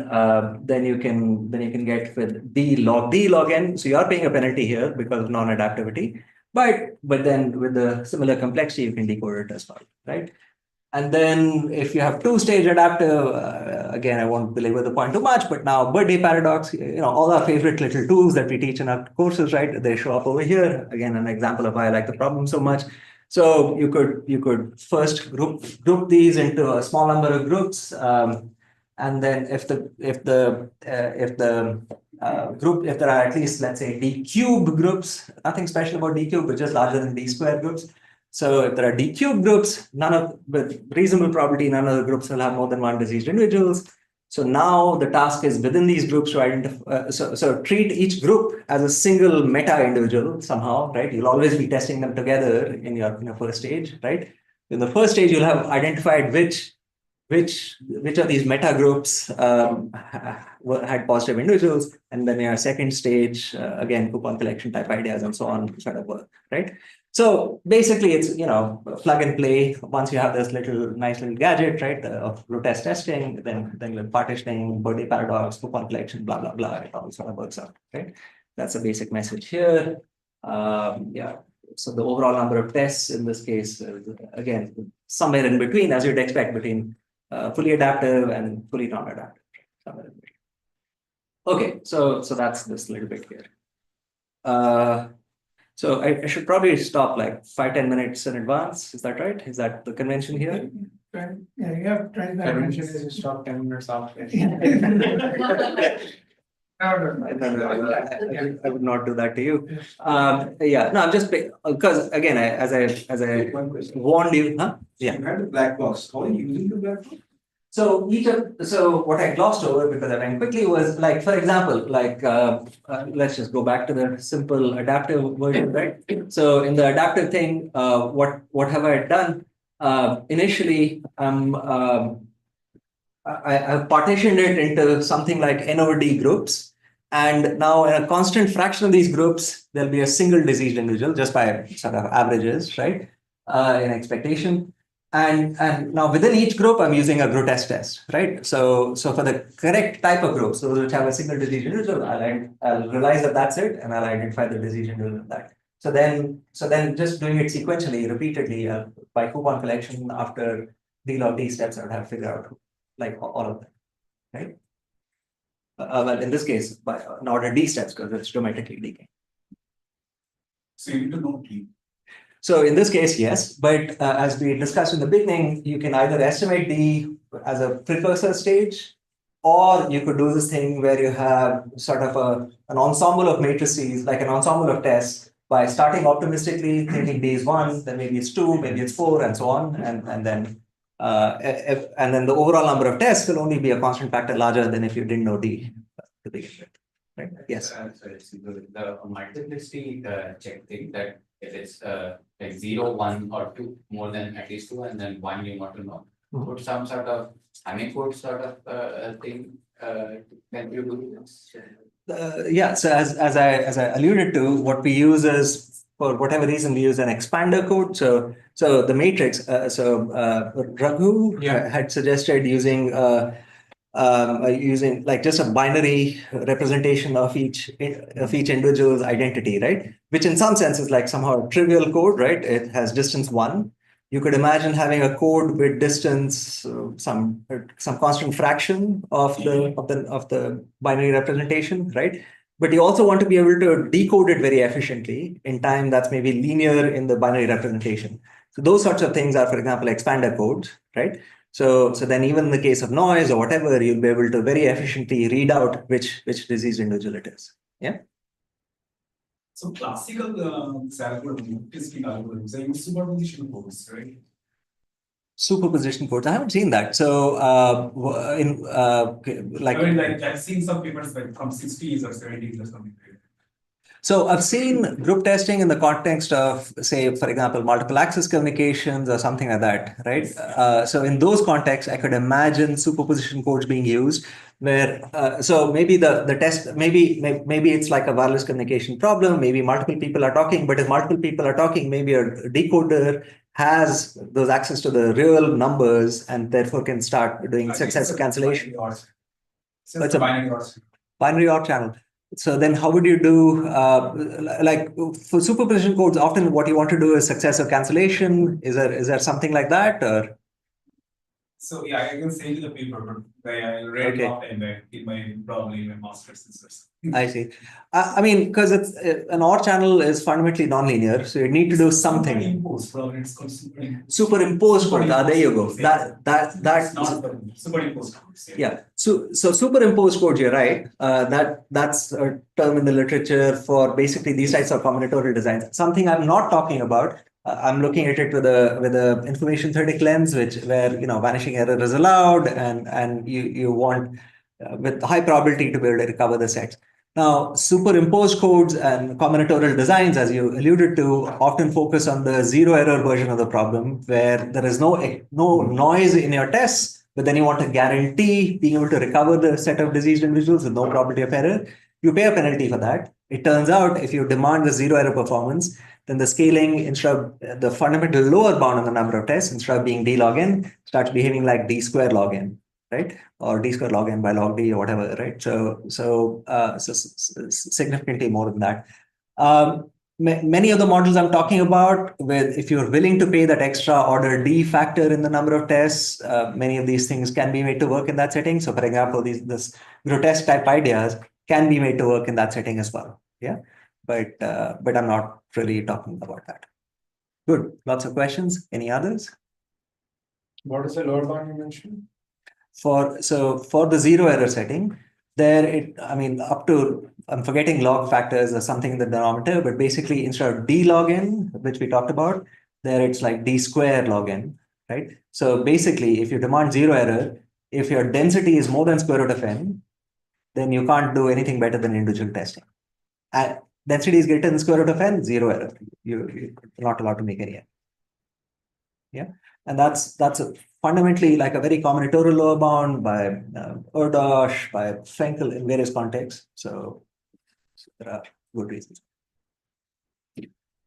you can get with d log n. So you are paying a penalty here because of non-adaptivity. But then with the similar complexity, you can decode it as well, right? And then if you have two-stage adaptive, again, I won't belabor the point too much, but now birthday paradox, all our favorite little tools that we teach in our courses, right? They show up over here. Again, an example of why I like the problem so much. So you could first group these into a small number of groups, and then if there are at least, let's say, d cube groups, nothing special about d cube, but just larger than d square groups. So if there are d cube groups, with reasonable probability, none of the groups will have more than one diseased individuals. So now the task is within these groups to identify, so treat each group as a single meta individual somehow, right? You'll always be testing them together in your first stage, right? In the first stage, you'll have identified which of these meta groups had positive individuals, and then your second stage, again, coupon collection type ideas and so on sort of work, right? So basically, it's plug and play. Once you have this nice little gadget, right, of root test testing, then partitioning, birthday paradox, coupon collection, blah blah blah, it all sort of works out, right? That's the basic message here. Yeah. So the overall number of tests in this case, again, somewhere in between, as you'd expect, between fully adaptive and fully non-adaptive, somewhere in between. Okay, so that's this little bit here. So I should probably stop like 5-10 minutes in advance. Is that right? Is that the convention here? Yeah, you have 25 minutes. You stop 10 minutes off. No. I would not do that to you. Yeah, no, I'm just because again, as I warned you, huh? Yeah. You had the black box. How are you using the black box? So what I glossed over because I went quickly was like, for example, like let's just go back to the simple adaptive version, right? So in the adaptive thing, what have I done? Initially, I've partitioned it into something like n over d groups, And now in a constant fraction of these groups, there'll be a single diseased individual just by sort of averages, right? In expectation. And now within each group, I'm using a grotesque test, right? So for the correct type of groups, those which have a single diseased individual, I'll realize that that's it, and I'll identify the diseased individual in that. So then just doing it sequentially, repeatedly, by coupon collection after D log D steps, I would have to figure out like all of them, right? Well, in this case, by in order D steps, because it's geometrically decaying. So you need to know D. So in this case, yes, but as we discussed in the beginning, you can either estimate D as a precursor stage, or you could do this thing where you have sort of an ensemble of matrices, like an ensemble of tests, by starting optimistically, thinking D is 1, then maybe it's 2, maybe it's 4, and so on, and then the overall number of tests will only be a constant factor larger than if you didn't know D to begin with. Right? Yes. The multiplicity check thing, that if it's like 0, 1, or 2, more than at least 2, and then 1 you want to know, put some sort of Hamilton sort of thing can you do this? Yeah, so as I alluded to, what we use is, for whatever reason, we use an expander code. So the matrix. Raghu had suggested using like just a binary representation of each individual's identity, right? Which in some sense is like somehow a trivial code, right? It has distance 1. You could imagine having a code with distance some constant fraction of the binary representation, right? But you also want to be able to decode it very efficiently in time that's maybe linear in the binary representation. So those sorts of things are, for example, expander codes, right? So then even in the case of noise or whatever, you'll be able to very efficiently read out which diseased individual it is. Yeah. So classical testing algorithms, they use superposition codes, right? Superposition codes. I haven't seen that. So like, I mean, like I've seen some papers like from 60s or 70s or something. So I've seen group testing in the context of, say, for example, multiple access communications or something like that, right? So in those contexts, I could imagine superposition codes being used, where so maybe the test, maybe it's like a wireless communication problem. Maybe multiple people are talking, but if multiple people are talking, maybe a decoder has those access to the real numbers and therefore can start doing successive cancellation. So it's a binary OR. Binary OR channel. So then how would you do, like for superposition codes, often what you want to do is successive cancellation. Is there something like that? Or? So yeah, I can send you the paper, but I read it off and in my probably my master's thesis. I see. I mean, because it's an OR channel is fundamentally nonlinear, so you need to do something. Superimposed, probably it's called superimposed code. There you go. That's not superimposed codes. Yeah. So superimposed codes, you're right. That's a term in the literature for basically these types of combinatorial designs. Something I'm not talking about. I'm looking at it with a information theoretic lens, where vanishing error is allowed, and you want with high probability to be able to recover the sets. Now, superimposed codes and combinatorial designs, as you alluded to, often focus on the zero error version of the problem, where there is no noise in your tests, but then you want to guarantee being able to recover the set of diseased individuals with no probability of error. You pay a penalty for that. It turns out if you demand the zero error performance, then the scaling, instead of the fundamental lower bound on the number of tests, instead of being d log n, starts behaving like d square log n, right? Or d square log n by log d or whatever, right? So significantly more than that. Many of the models I'm talking about, if you're willing to pay that extra order d factor in the number of tests, many of these things can be made to work in that setting. So for example, this grotesque type ideas can be made to work in that setting as well. Yeah, but I'm not really talking about that. Good. Lots of questions. Any others? What is the lower bound you mentioned? For the zero error setting, up to, I'm forgetting log factors or something in the denominator, but basically instead of d log n, which we talked about, there it's like d square log n, right? So basically, if you demand zero error, if your density is more than square root of n, then you can't do anything better than individual testing. And density is greater than square root of n, zero error. You're not allowed to make any error. And that's fundamentally like a very combinatorial lower bound by Erdos, by Frenkel in various contexts. So there are good reasons.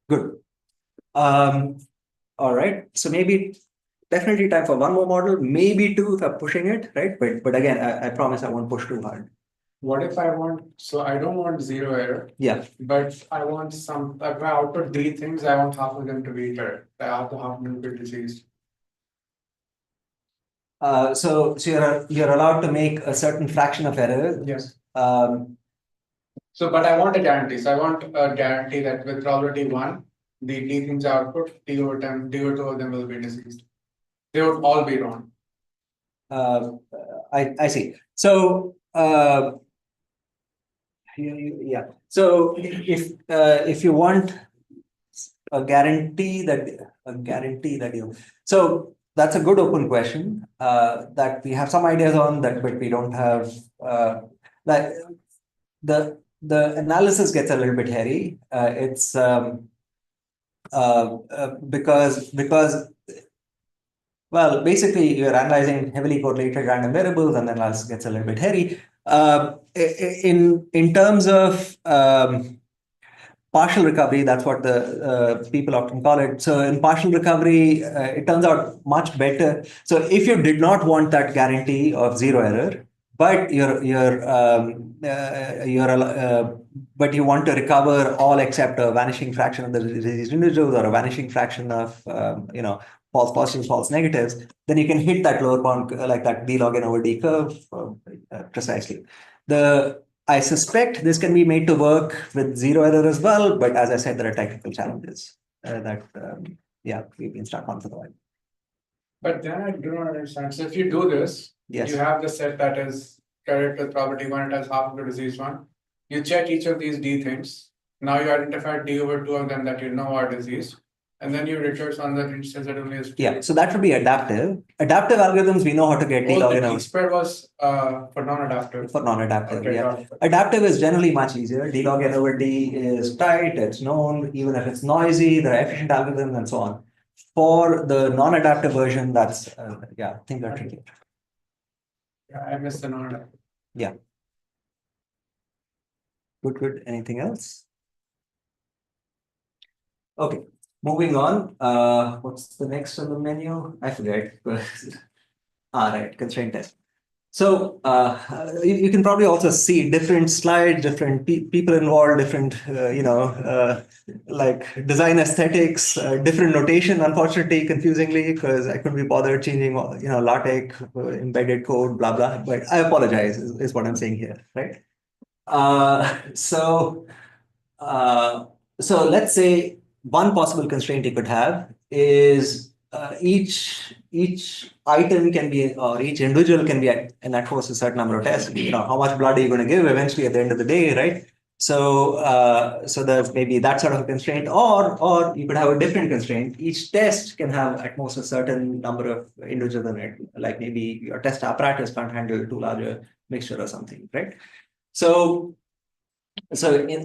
Good. All right. So maybe definitely time for one more model, maybe two if I'm pushing it, right? But again, I promise I won't push too hard. What if I want, so I don't want zero error, Yeah. but I want some, if I output D things, I want half of them to be correct. I have to half of them to be diseased. So you're allowed to make a certain fraction of errors. Yes. So, but I want a guarantee. So I want a guarantee that with probability 1, the D things output, D over 10, D over 2 of them will be diseased. They would all be wrong. I see. So, yeah. So if you want a guarantee that you, so that's a good open question that we have some ideas on that, but we don't have like the analysis gets a little bit hairy. It's because well, basically you're analyzing heavily correlated random variables, and then analysis gets a little bit hairy. In terms of partial recovery, that's what the people often call it. So in partial recovery, it turns out much better. So if you did not want that guarantee of zero error, but but you want to recover all except a vanishing fraction of the diseased individuals or a vanishing fraction of false positives, false negatives, then you can hit that lower bound like that d log n over d curve precisely. I suspect this can be made to work with zero error as well, but as I said, there are technical challenges that we've been stuck on for a while. But then I do not understand. So if you do this, yes, you have the set that is correct with probability 1, it has half of the disease 1. You check each of these D things. Now you identify D over 2 of them that you know are diseased. And then you return on the instance that only is. Yeah, so that would be adaptive. Adaptive algorithms, we know how to get D log n over. Spread was for non-adaptive. For non-adaptive, okay, yeah. Adaptive is generally much easier. D log n over D is tight, it's known, even if it's noisy, there are efficient algorithms and so on. For the non-adaptive version, that's, things are tricky. Yeah, I missed the non-adaptive. Yeah. Good. Anything else? Okay. Moving on, what's the next on the menu? I forget. Right, constraint test. So you can probably also see different slides, different people involved, different, like design aesthetics, different notation, unfortunately, confusingly, because I couldn't be bothered changing, LaTeX, embedded code, blah, blah. But I apologize, is what I'm saying here, right? So let's say one possible constraint you could have is each item can be, or each individual can be enforced a certain number of tests. How much blood are you going to give eventually at the end of the day, right? So there's maybe that sort of a constraint, or you could have a different constraint. Each test can have at most a certain number of individuals in it, like maybe your test apparatus can't handle too large a mixture or something, right? So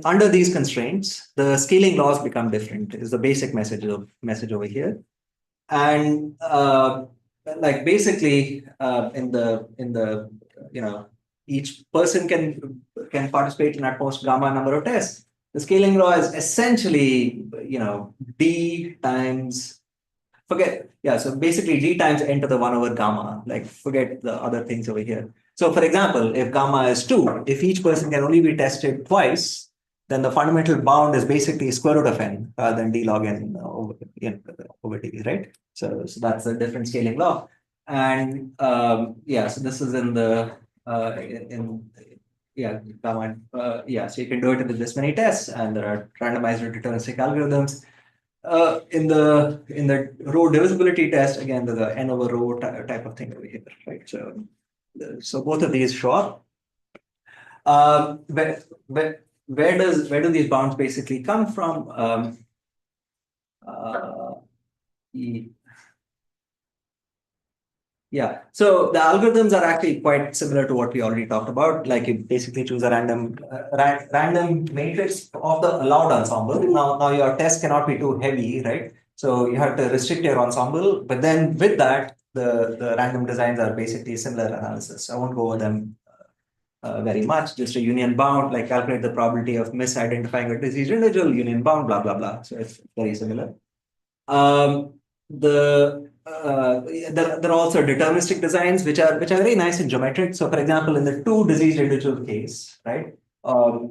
under these constraints, the scaling laws become different. Is the basic message over here, and like basically in the each person can participate in at most gamma number of tests. The scaling law is essentially d times. So basically d times n to the 1 over gamma. Like forget the other things over here. So for example, if gamma is 2, if each person can only be tested twice, then the fundamental bound is basically square root of n rather than d log n over dv, right? So that's a different scaling law. And so this is in the gamma. So you can do it with this many tests, and there are randomized deterministic algorithms. In the row divisibility test, again, there's a n over row type of thing over here, right? So both of these show up. Where do these bounds basically come from? So the algorithms are actually quite similar to what we already talked about. Like you basically choose a random matrix of the allowed ensemble. Now your test cannot be too heavy, right? So you have to restrict your ensemble, but then with that, the random designs are basically similar analysis. I won't go over them very much, just a union bound, like calculate the probability of misidentifying a diseased individual, union bound, blah, blah, blah. So it's very similar. There are also deterministic designs, which are very nice and geometric. So for example, in the two diseased individual case, right? Or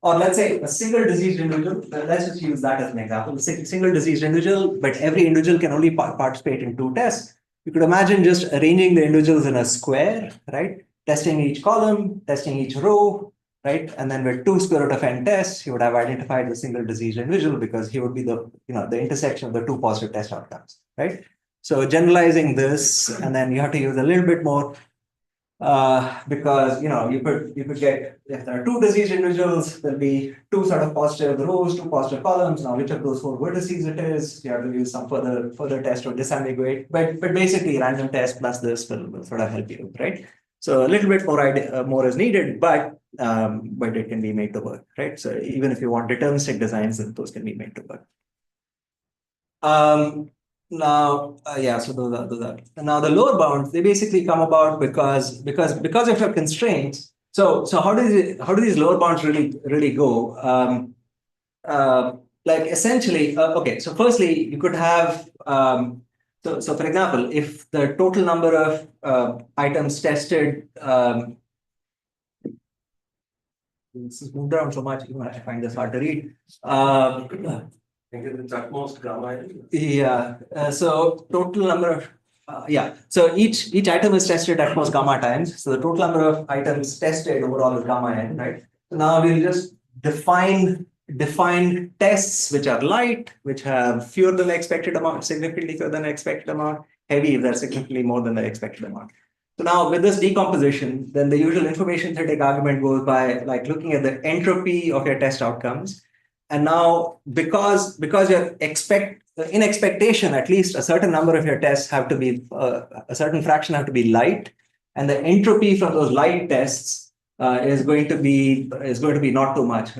let's say a single diseased individual, let's just use that as an example, single diseased individual, but every individual can only participate in two tests. You could imagine just arranging the individuals in a square, right? Testing each column, testing each row, right? And then with 2 square root of n tests, you would have identified the single diseased individual because he would be the intersection of the 2 positive test outcomes, right? So generalizing this, and then you have to use a little bit more because you could get, if there are 2 diseased individuals, there'll be 2 sort of positive rows, 2 positive columns. Now, which of those 4 vertices it is, you have to use some further test or disambiguate. But basically, random test plus this will sort of help you, right? So a little bit more is needed, but it can be made to work, right? So even if you want deterministic designs, then those can be made to work. So those are. Now the lower bounds, they basically come about because of your constraints. So how do these lower bounds really go? Like essentially, okay. So firstly, you could have so for example, if the total number of items tested, this is moved around so much, even I find this hard to read. It's at most gamma n. Yeah. So total number of So each item is tested at most gamma times. So the total number of items tested overall is gamma n, right? So now we'll just define tests which are light, which have fewer than the expected amount, significantly fewer than the expected amount, heavy if they're significantly more than the expected amount. So now with this decomposition, then the usual information theoretic argument goes by like looking at the entropy of your test outcomes. And now because you're in expectation, at least a certain number of your tests have to be, a certain fraction have to be light, and the entropy from those light tests is going to be not too much.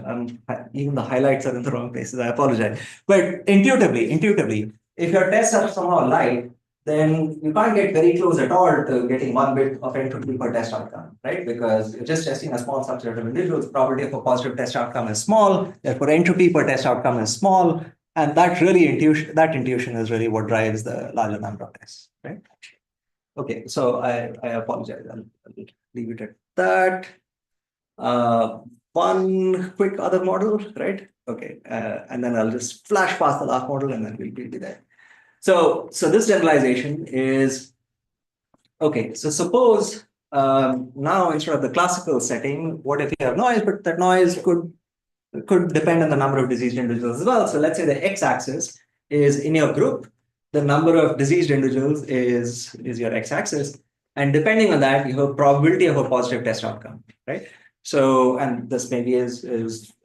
Even the highlights are in the wrong places. I apologize. But intuitively, if your tests are somehow light, then you can't get very close at all to getting 1 bit of entropy per test outcome, right? Because you're just testing a small subset of individuals. Probability of a positive test outcome is small. Therefore, entropy per test outcome is small, and that intuition is really what drives the larger number of tests, right? Okay, so I apologize. I'll leave it at that. One quick other model, right? Okay, and then I'll just flash past the last model, and then we'll be there. So this generalization is okay. So suppose now instead of the classical setting, what if you have noise? But that noise could depend on the number of diseased individuals as well. So let's say the x-axis is in your group, the number of diseased individuals is your x-axis, and depending on that, you have probability of a positive test outcome, right? So, and this maybe is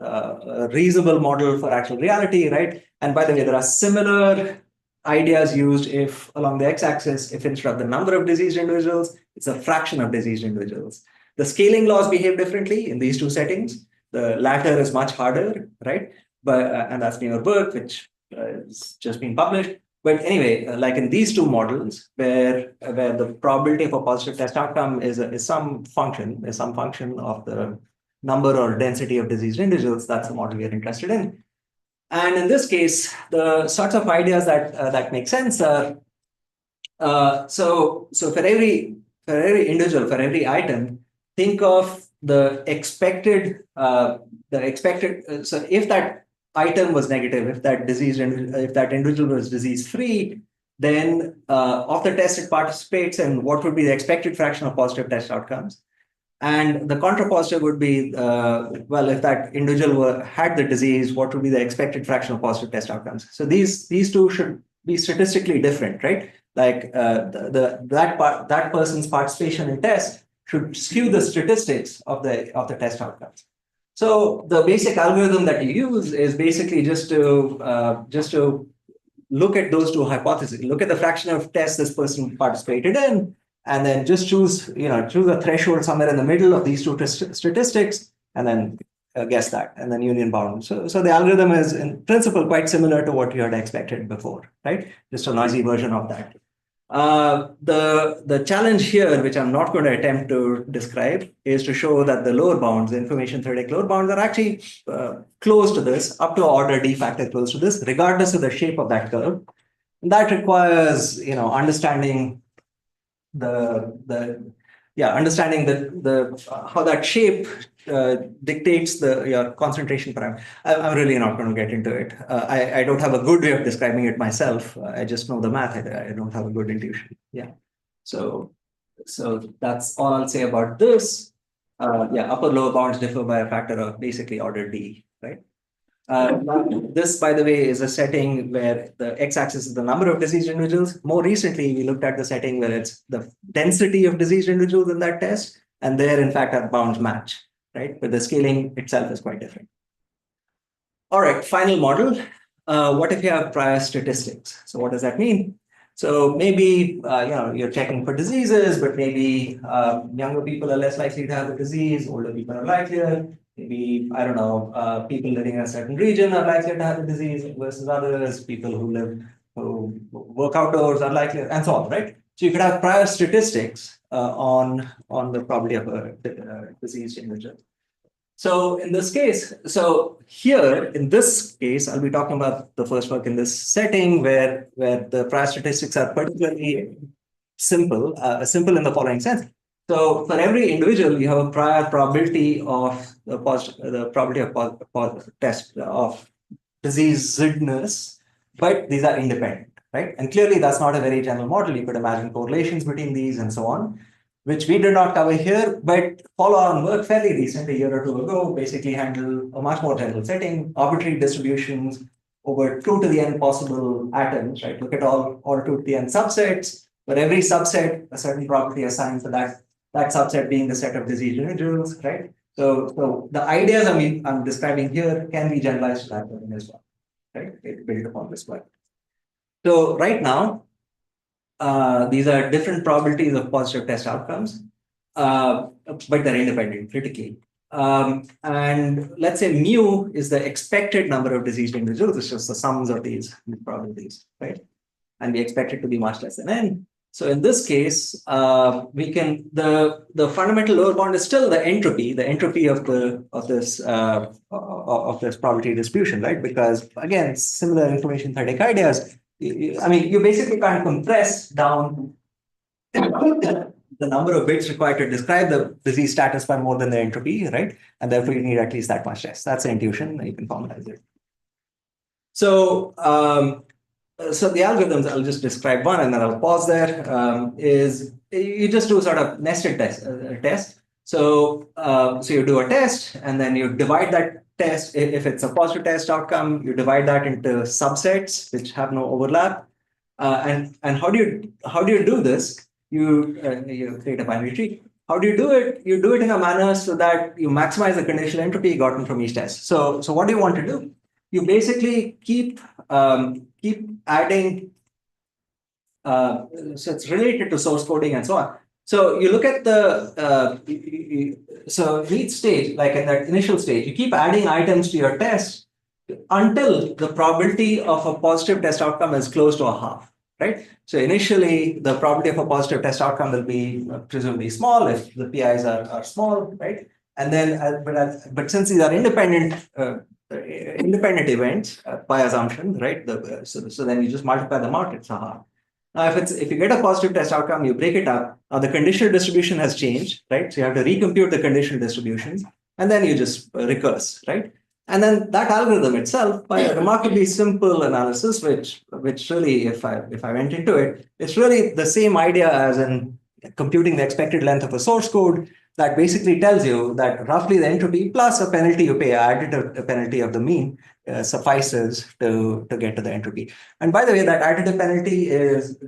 a reasonable model for actual reality, right? And by the way, there are similar ideas used if along the x-axis, if instead of the number of diseased individuals, it's a fraction of diseased individuals. The scaling laws behave differently in these two settings. The latter is much harder, right? But and that's newer work, which is just been published. But anyway, like in these two models, where the probability of a positive test outcome is some function of the number or density of diseased individuals, that's the model we are interested in. And in this case, the sorts of ideas that make sense are so for every individual, for every item, think of the expected so if that item was negative, if that individual was disease free, then of the test it participates, and what would be the expected fraction of positive test outcomes. And the contrapositive would be, well, if that individual had the disease, what would be the expected fraction of positive test outcomes? So these two should be statistically different, right? Like that person's participation in test should skew the statistics of the test outcomes. So the basic algorithm that you use is basically just to look at those two hypotheses, look at the fraction of tests this person participated in, and then just choose a threshold somewhere in the middle of these two statistics, and then guess that, and then union bound. So the algorithm is in principle quite similar to what you had expected before, right? Just a noisy version of that. The challenge here, which I'm not going to attempt to describe, is to show that the lower bounds, the information theoretic lower bounds, are actually close to this, up to order d factor close to this, regardless of the shape of that curve. And that requires, understanding understanding the how that shape dictates your concentration parameter. I'm really not going to get into it. I don't have a good way of describing it myself. I just know the math. I don't have a good intuition. Yeah. So that's all I'll say about this. Upper lower bounds differ by a factor of basically order d, right? This, by the way, is a setting where the x-axis is the number of diseased individuals. More recently, we looked at the setting where it's the density of diseased individuals in that test, and there, in fact, our bounds match, right? But the scaling itself is quite different. All right, final model. What if you have prior statistics? So what does that mean? So maybe you're checking for diseases, but maybe younger people are less likely to have the disease, older people are likelier. Maybe, I don't know, people living in a certain region are likely to have the disease versus others, people who work outdoors are likely, and so on, right? So you could have prior statistics on the probability of a diseased individual. So in this case, in this case, I'll be talking about the first work in this setting where the prior statistics are particularly simple in the following sense. So for every individual, you have a prior probability of the probability of test of diseasedness, but these are independent, right? And clearly that's not a very general model. You could imagine correlations between these and so on, which we did not cover here, but follow-on work fairly recent, a year or two ago, basically handle a much more general setting, arbitrary distributions over 2 to the n possible atoms, right? Look at all 2 to the n subsets. For every subset, a certain property assigned to that subset being the set of diseased individuals, right? So the ideas I'm describing here can be generalized to that domain as well, right? It's built upon this one. So right now, these are different probabilities of positive test outcomes, but they're independent critically. And let's say mu is the expected number of diseased individuals. It's just the sums of these probabilities, right? And we expect it to be much less than n. So in this case, we can the fundamental lower bound is still the entropy of this probability distribution, right? Because again, similar information theoretic ideas. You basically can't compress down the number of bits required to describe the disease status by more than the entropy, right? And therefore you need at least that much test. That's the intuition. You can formalize it. So the algorithms, I'll just describe one and then I'll pause there, is you just do sort of nested test. So you do a test and then you divide that test. If it's a positive test outcome, you divide that into subsets which have no overlap. And how do you do this? You create a binary tree. How do you do it? You do it in a manner so that you maximize the conditional entropy gotten from each test. So what do you want to do? You basically keep adding, so it's related to source coding and so on. So you look at so each stage, like at that initial stage, you keep adding items to your test until the probability of a positive test outcome is close to a half, right? So initially, the probability of a positive test outcome will be presumably small if the PIs are small, right? And then, but since these are independent events by assumption, right? So then you just multiply them out, it's a half. Now, if you get a positive test outcome, you break it up. Now the conditional distribution has changed, right? So you have to recompute the conditional distributions, and then you just recurse, right? And then that algorithm itself, by a remarkably simple analysis, which really, if I went into it, it's really the same idea as in computing the expected length of a source code that basically tells you that roughly the entropy plus a penalty you pay, additive penalty of the mean, suffices to get to the entropy. And by the way, that additive penalty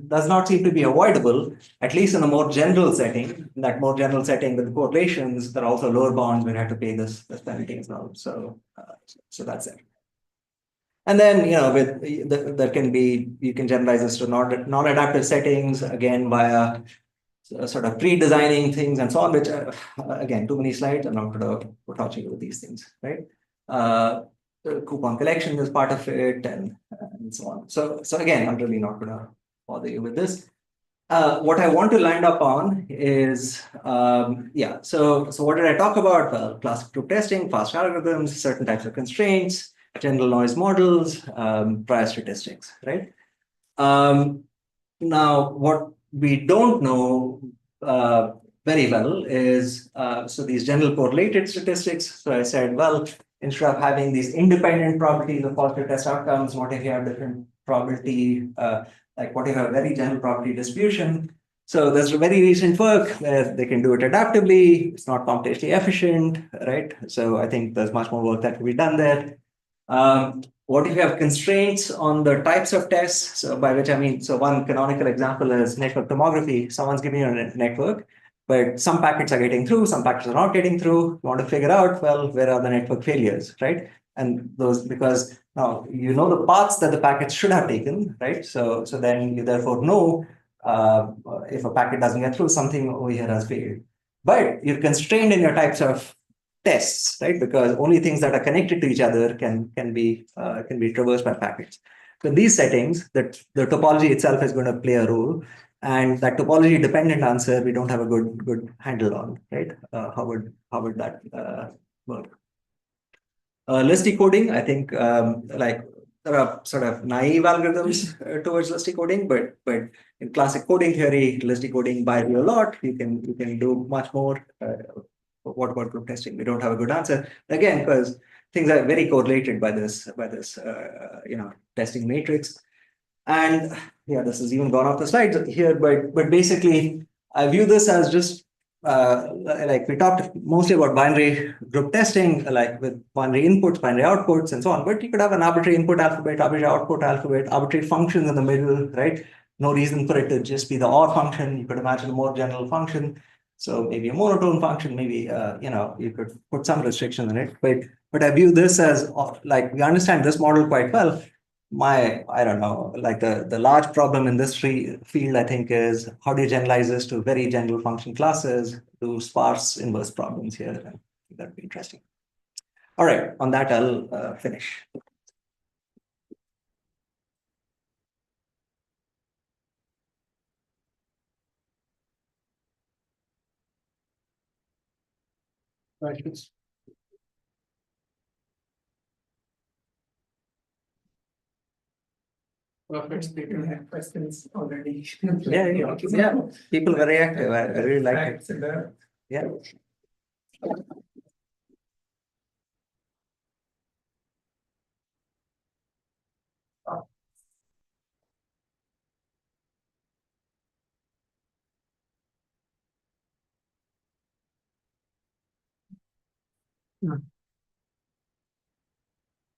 does not seem to be avoidable, at least in a more general setting. In that more general setting with correlations, there are also lower bounds when you have to pay this penalty as well. So that's it. And then, you can generalize this to non-adaptive settings, again, via sort of pre-designing things and so on, which again, too many slides. I'm not going to torture you with these things, right? The coupon collection is part of it, and so on. So again, I'm really not going to bother you with this. What I want to land up on is, so what did I talk about? Well, classic group testing, fast algorithms, certain types of constraints, general noise models, prior statistics, right? Now, what we don't know very well is, so these general correlated statistics. So I said, well, instead of having these independent probabilities of positive test outcomes, what if you have different probability, like what if you have a very general probability distribution? So there's very recent work where they can do it adaptively. It's not computationally efficient, right? So I think there's much more work that can be done there. What if you have constraints on the types of tests? So by which I mean, so one canonical example is network tomography. Someone's giving you a network, but some packets are getting through, some packets are not getting through. You want to figure out, well, where are the network failures, right? And those, because now you know the paths that the packets should have taken, right? So then you therefore know if a packet doesn't get through, something over here has failed. But you're constrained in your types of tests, right? Because only things that are connected to each other can be traversed by packets. So in these settings, that the topology itself is going to play a role, and that topology dependent answer we don't have a good handle on, right? How would that work? List decoding, I think, like there are sort of naive algorithms towards list decoding, but in classic coding theory, list decoding buys you a lot. You can do much more. What about group testing? We don't have a good answer again because things are very correlated by this testing matrix. And yeah, this has even gone off the slides here, but basically I view this as just like we talked mostly about binary group testing, like with binary inputs, binary outputs, and so on. But you could have an arbitrary input alphabet, arbitrary output alphabet, arbitrary functions in the middle, right? No reason for it to just be the OR function. You could imagine a more general function. So maybe a monotone function, maybe you could put some restriction in it. But I view this as like we understand this model quite well. I don't know, like the large problem in this field, I think, is how do you generalize this to very general function classes, do sparse inverse problems here? And that'd be interesting. All right, on that, I'll finish. Questions? Perfect. People have questions already. Yeah. People were reactive. I really like it. Yeah.